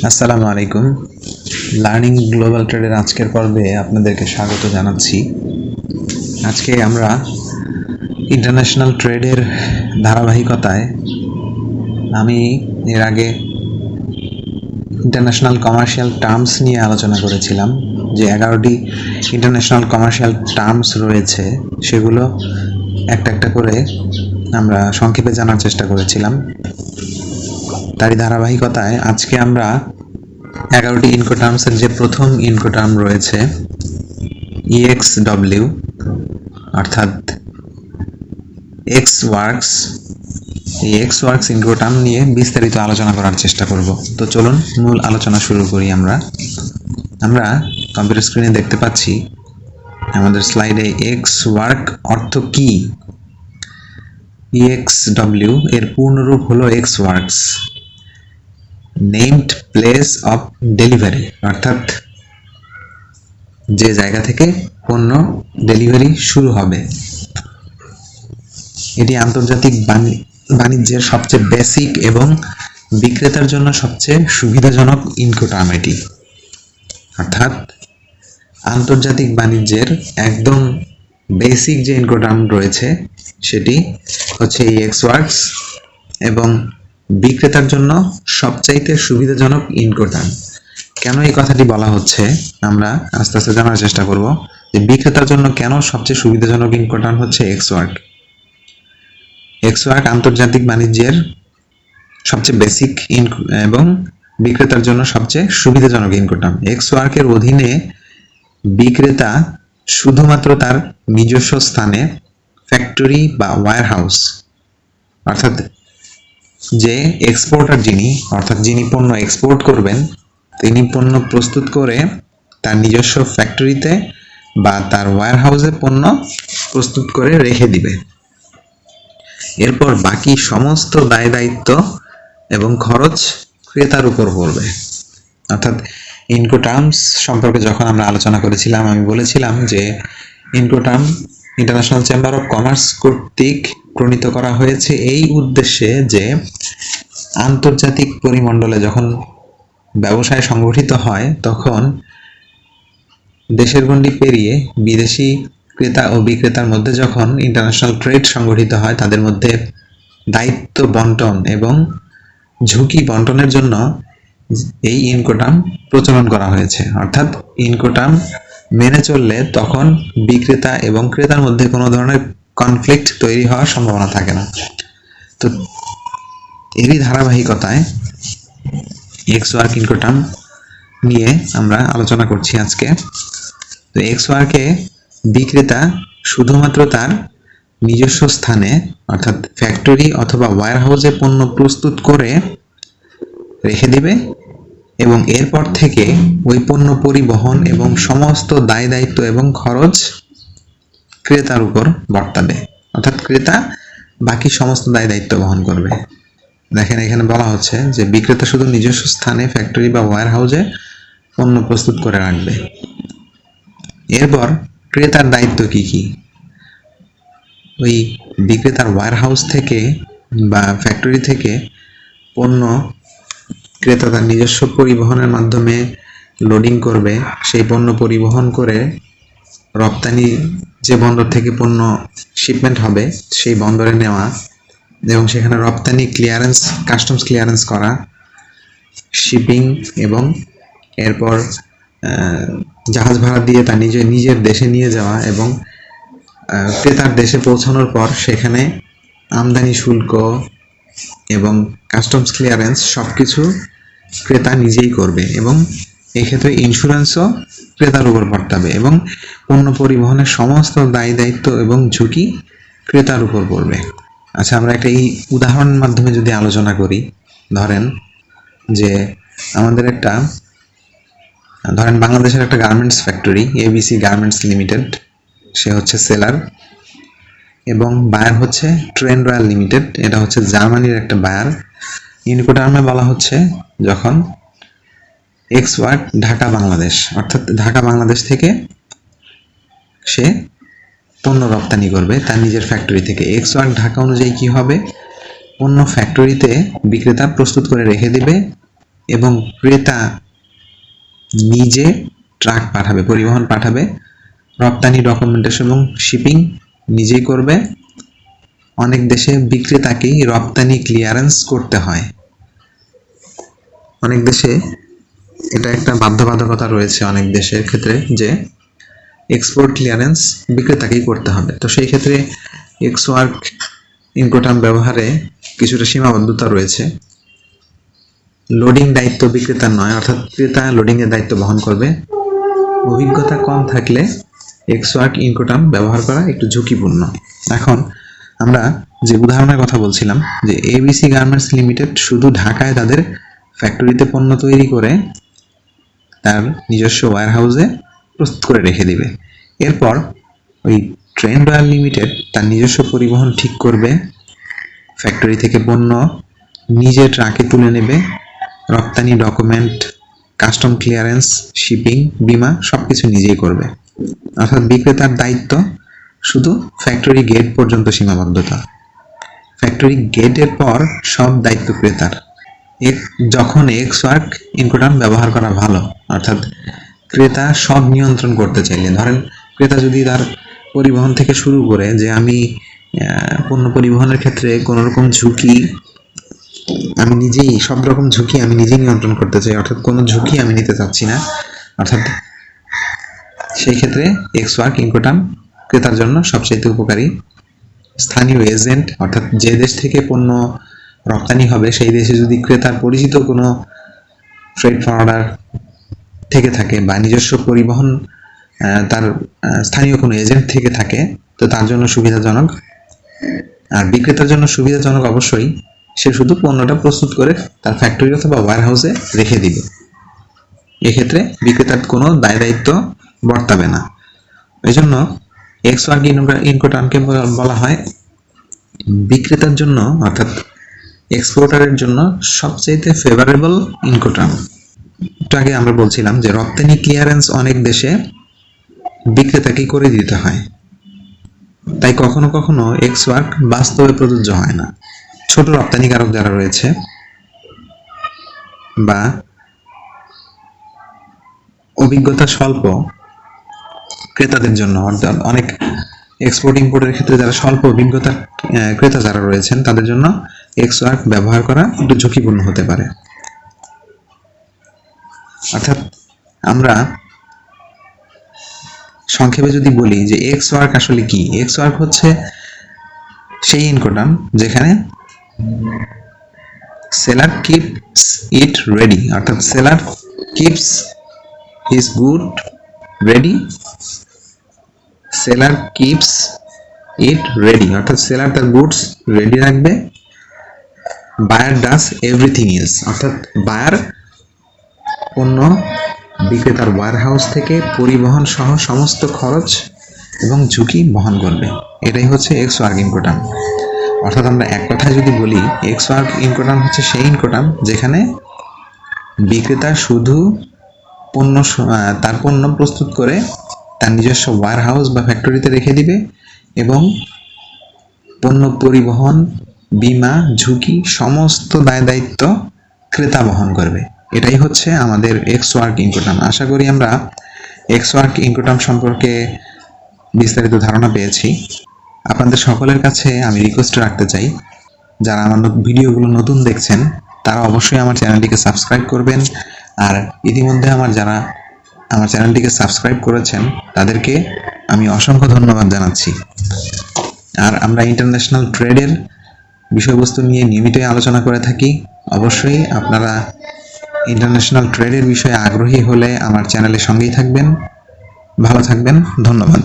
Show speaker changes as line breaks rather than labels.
আসসালামু আলাইকুম। Learning global ট্রেডের আজকের পর্বে আপনাদেরকে স্বাগত জানাচ্ছি। আজকে আমরা ইন্টারন্যাশনাল ট্রেডের ধারাবাহিকতায় আমি এর আগে ইন্টারন্যাশনাল কমার্শিয়াল টার্মস নিয়ে আলোচনা করেছিলাম। যে 11টি ইন্টারন্যাশনাল কমার্শিয়াল টার্মস রয়েছে সেগুলো একটা একটা করে আমরা সংক্ষেপে জানার চেষ্টা করেছিলাম। তারই ধারাবাহিকতায় আজকে আমরা 11টি ইনকোটার্মসের যে প্রথম ইনকোটার্ম রয়েছে EXW অর্থাৎ এক্স ওয়ার্কস, এই এক্স ওয়ার্কস ইনকোটার্ম নিয়ে বিস্তারিত আলোচনা করার চেষ্টা করব। তো চলুন মূল আলোচনা শুরু করি। আমরা কম্পিউটার স্ক্রিনে দেখতে পাচ্ছি আমাদের স্লাইডে এক্স ওয়ার্ক অর্থ কি। EXW এর পূর্ণরূপ হলো x works, named place of delivery, অর্থাৎ যে জায়গা থেকে পণ্য ডেলিভারি শুরু হবে। এটি আন্তর্জাতিক বাণিজ্যের সবচেয়ে বেসিক এবং বিক্রেতার জন্য সবচেয়ে সুবিধাজনক ইনকোটার্ম এটি। অর্থাৎ আন্তর্জাতিক বাণিজ্যের একদম বেসিক যে ইনকোটার্ম রয়েছে সেটি হচ্ছে এই এক্স ওয়ার্কস এবং বিক্রেতার জন্য সবচাইতে সুবিধাজনক ইনকোটার্ম। কেন এই কথাটি বলা হচ্ছে আমরা আস্তে আস্তে জানার চেষ্টা করব যে বিক্রেতার জন্য কেন সবচেয়ে সুবিধাজনক ইনকোটার্ম হচ্ছে এক্স ওয়ার্ক। এক্স ওয়ার্ক আন্তর্জাতিক বাণিজ্যের সবচেয়ে বেসিক এবং বিক্রেতার জন্য সবচেয়ে সুবিধাজনক ইনকোটার্ম। এক্স ওয়ার্কের অধীনে বিক্রেতা শুধুমাত্র তার নিজস্ব স্থানে ফ্যাক্টরি বা ওয়্যার হাউস, অর্থাৎ যে এক্সপোর্টার যিনি পণ্য এক্সপোর্ট করবেন তিনি পণ্য প্রস্তুত করে তার নিজস্ব ফ্যাক্টরিতে বা তার ওয়্যার হাউসে পণ্য প্রস্তুত করে রেখে দিবে। এরপর বাকি সমস্ত দায় দায়িত্ব এবং খরচ ক্রেতার উপর পড়বে। অর্থাৎ ইনকোটার্মস সম্পর্কে যখন আমরা আলোচনা করেছিলাম আমি বলেছিলাম যে ইনকোটার্ম ইন্টারন্যাশনাল চেম্বার অফ কমার্স কর্তৃক প্রণীত করা হয়েছে এই উদ্দেশ্যে যে আন্তর্জাতিক পরিমণ্ডলে যখন ব্যবসায় সংগঠিত হয় তখন দেশের গণ্ডি পেরিয়ে বিদেশি ক্রেতা ও বিক্রেতার মধ্যে যখন ইন্টারন্যাশনাল ট্রেড সংগঠিত হয় তাদের মধ্যে দায়িত্ব বন্টন এবং ঝুঁকি বন্টনের জন্য এই ইনকোটার্ম প্রচলন করা হয়েছে। অর্থাৎ ইনকোটার্ম মেনে চললে তখন বিক্রেতা এবং ক্রেতার মধ্যে কোনো ধরনের কনফ্লিক্ট তৈরি হওয়ার সম্ভাবনা থাকে না। তো এরই ধারাবাহিকতায় এক্স ওয়ার্ক ইনকোটার্ম নিয়ে আমরা আলোচনা করছি আজকে। তো এক্স ওয়ার্কে বিক্রেতা শুধুমাত্র তার নিজস্ব স্থানে অর্থাৎ ফ্যাক্টরি অথবা ওয়্যার হাউসে পণ্য প্রস্তুত করে রেখে দিবে এবং এরপর থেকে ওই পণ্য পরিবহন এবং সমস্ত দায় দায়িত্ব এবং খরচ ক্রেতার উপর বর্তাবে। অর্থাৎ ক্রেতা বাকি সমস্ত দায় দায়িত্ব বহন করবে। দেখেন এখানে বলা হচ্ছে যে বিক্রেতা শুধু নিজস্ব স্থানে ফ্যাক্টরি বা ওয়্যার হাউসে পণ্য প্রস্তুত করে রাখবে। এরপর ক্রেতার দায়িত্ব কি কি? ওই বিক্রেতার ওয়্যার হাউস থেকে বা ফ্যাক্টরি থেকে পণ্য ক্রেতা তার নিজস্ব পরিবহনের মাধ্যমে লোডিং করবে। সেই পণ্য পরিবহন করে রপ্তানি যে বন্দর থেকে পণ্য শিপমেন্ট হবে সেই বন্দরে নেওয়া এবং সেখানে রপ্তানি ক্লিয়ারেন্স, কাস্টমস ক্লিয়ারেন্স করা, শিপিং এবং এরপর জাহাজ ভাড়া দিয়ে তা নিজের দেশে নিয়ে যাওয়া এবং ক্রেতার দেশে পৌঁছানোর পর সেখানে আমদানি শুল্ক এবং কাস্টমস ক্লিয়ারেন্স সবকিছু ক্রেতা নিজেই করবে এবং এক্ষেত্রে ইন্স্যুরেন্সও ক্রেতার উপর বর্তাবে এবং পণ্য পরিবহনের সমস্ত দায় দায়িত্ব এবং ঝুঁকি ক্রেতার উপর পড়বে। আচ্ছা, আমরা একটা এই উদাহরণের মাধ্যমে যদি আলোচনা করি, ধরেন বাংলাদেশের একটা garments factory ABC garments limited, সে হচ্ছে সেলার এবং বায়ার হচ্ছে ট্রেন রয়্যাল লিমিটেড, এটা হচ্ছে জার্মানির একটা বায়ার। ইনকোটার্মে বলা হচ্ছে যখন এক্স ওয়ার্ক ঢাকা বাংলাদেশ, অর্থাৎ ঢাকা বাংলাদেশ থেকে সে পণ্য রপ্তানি করবে তার নিজের ফ্যাক্টরি থেকে। এক্স ওয়ার্ক ঢাকা অনুযায়ী কি হবে? পণ্য ফ্যাক্টরিতে বিক্রেতা প্রস্তুত করে রেখে দিবে এবং ক্রেতা নিজে ট্রাক পাঠাবে, পরিবহন পাঠাবে, রপ্তানি ডকুমেন্টেশন এবং শিপিং নিজেই করবে। অনেক দেশে বিক্রেতাকেই রপ্তানি ক্লিয়ারেন্স করতে হয়। অনেক দেশে এটা একটা বাধ্যবাধকতা রয়েছে অনেক দেশের ক্ষেত্রে যে এক্সপোর্ট ক্লিয়ারেন্স বিক্রেতাকেই করতে হবে। তো সেই ক্ষেত্রে এক্সওয়ার্ক ইনকোটার্ম ব্যবহারে কিছুটা সীমাবদ্ধতা রয়েছে। লোডিং দায়িত্ব বিক্রেতার নয়, অর্থাৎ ক্রেতা লোডিংয়ের দায়িত্ব বহন করবে। অভিজ্ঞতা কম থাকলে এক্সওয়ার্ক ইনকোটার্ম ব্যবহার করা একটু ঝুঁকিপূর্ণ। এখন আমরা যে উদাহরণের কথা বলছিলাম যে এবিসি গার্মেন্টস লিমিটেড শুধু ঢাকায় তাদের ফ্যাক্টরিতে পণ্য তৈরি করে তার নিজস্ব ওয়্যারহাউসে প্রস্তুত করে রেখে দিবে। এরপর ওই ট্রেন্ড রয়্যাল লিমিটেড তার নিজস্ব পরিবহন ঠিক করবে, ফ্যাক্টরি থেকে পণ্য নিজে ট্রাকে তুলে নেবে, রপ্তানি ডকুমেন্ট, কাস্টম ক্লিয়ারেন্স, শিপিং, বীমা সবকিছু নিজেই করবে। অর্থাৎ বিক্রেতার দায়িত্ব শুধু ফ্যাক্টরি গেট পর্যন্ত সীমাবদ্ধতা। ফ্যাক্টরি গেটের পর সব দায়িত্ব ক্রেতার। যখন এক্সওয়ার্ক ইনকোটার্ম ব্যবহার করা ভালো, অর্থাৎ ক্রেতা সব নিয়ন্ত্রণ করতে চাইলে, ধরেন ক্রেতা যদি তার পরিবহন থেকে শুরু করে যে আমি পণ্য পরিবহনের ক্ষেত্রে কোনো রকম ঝুঁকি আমি নিজেই, সব রকম ঝুঁকি আমি নিজেই নিয়ন্ত্রণ করতে চাই, অর্থাৎ কোনো ঝুঁকি আমি নিতে চাচ্ছি না, অর্থাৎ সেই ক্ষেত্রে এক্সওয়ার্ক ইনকোটার্ম ক্রেতার জন্য সবচেয়ে উপকারী। স্থানীয় এজেন্ট, অর্থাৎ যে দেশ থেকে পণ্য রপ্তানি হবে সেই দেশে যদি ক্রেতার পরিচিত কোনো ফ্রেট ফরওয়ার্ডার থেকে থাকে বা নিজস্ব পরিবহন তার স্থানীয় কোনো এজেন্ট থেকে থাকে তো তার জন্য সুবিধাজনক। আর বিক্রেতার জন্য সুবিধাজনক অবশ্যই, সে শুধু পণ্যটা প্রস্তুত করে তার ফ্যাক্টরি অথবা ওয়্যারহাউসে রেখে দিবে। এক্ষেত্রে বিক্রেতার কোনো দায় দায়িত্ব বর্তাবে না। এই জন্য এক্সওয়ার্ক ইনকোটার্মকে বলা হয় বিক্রেতার জন্য, অর্থাৎ এক্সপোর্টারের জন্য সবচেয়ে ফেভারেবল ইনকোটার্ম। একটু আগে আমরা বলছিলাম যে রপ্তানি ক্লিয়ারেন্স অনেক দেশে বিক্রেতাকেই করে দিতে হয়, তাই কখনো কখনো এক্সওয়ার্ক বাস্তবে প্রযোজ্য হয় না। ছোট রপ্তানিকারক যারা রয়েছে বা অভিজ্ঞতা স্বল্প ক্রেতাদের জন্য, অর্থাৎ অনেক এক্সপোর্ট ইম্পোর্টের ক্ষেত্রে যারা স্বল্প অভিজ্ঞতার ক্রেতা যারা রয়েছেন তাদের জন্য এক্সওয়ার্ক ব্যবহার করা একটু ঝুঁকিপূর্ণ হতে পারে। অর্থাৎ আমরা সংক্ষেপে যদি বলি যে এক্সওয়ার্ক আসলে কি, এক্সওয়ার্ক হচ্ছে সেই ইনকোটার্ম যেখানে সেলার কিপস ইট রেডি, অর্থাৎ seller keeps his good ready, seller keeps it ready, অর্থাৎ সেলার তার গুডস রেডি রাখবে। বায়ার ডাস এভরিথিং এলস, অর্থাৎ বায়ার পণ্য বিক্রেতার ওয়্যারহাউস থেকে পরিবহন সহ সমস্ত খরচ এবং ঝুঁকি বহন করবে। এটাই হচ্ছে এক্সওয়ার্ক ইনকোটার্ম। অর্থাৎ আমরা এক কথায় যদি বলি এক্সওয়ার্ক ইনকোটার্ম হচ্ছে সেই ইনকোটার্ম যেখানে বিক্রেতা শুধু তার পণ্য প্রস্তুত করে তার নিজস্ব ওয়্যারহাউস বা ফ্যাক্টরিতে রেখে দিবে এবং পণ্য পরিবহন, বীমা, ঝুঁকি সমস্ত দায় দায়িত্ব ক্রেতা বহন করবে। এটাই হচ্ছে আমাদের এক্সওয়ার্ক ইনকোটার্ম। আশা করি আমরা এক্সওয়ার্ক ইনকোটার্ম সম্পর্কে বিস্তারিত ধারণা পেয়েছি। আপনাদের সকলের কাছে আমি রিকোয়েস্ট রাখতে চাই, যারা আমার ভিডিওগুলো নতুন দেখছেন তারা অবশ্যই আমার চ্যানেলটিকে সাবস্ক্রাইব করবেন। আর ইতিমধ্যে যারা আমার চ্যানেলটিকে সাবস্ক্রাইব করেছেন তাদেরকে আমি অসংখ্য ধন্যবাদ জানাচ্ছি। আর আমরা ইন্টারন্যাশনাল ট্রেডের বিষয়বস্তু নিয়ে নিয়মিতই আলোচনা করে থাকি। অবশ্যই আপনারা ইন্টারন্যাশনাল ট্রেডের বিষয়ে আগ্রহী হলে আমার চ্যানেলের সঙ্গেই থাকবেন। ভালো থাকবেন, ধন্যবাদ।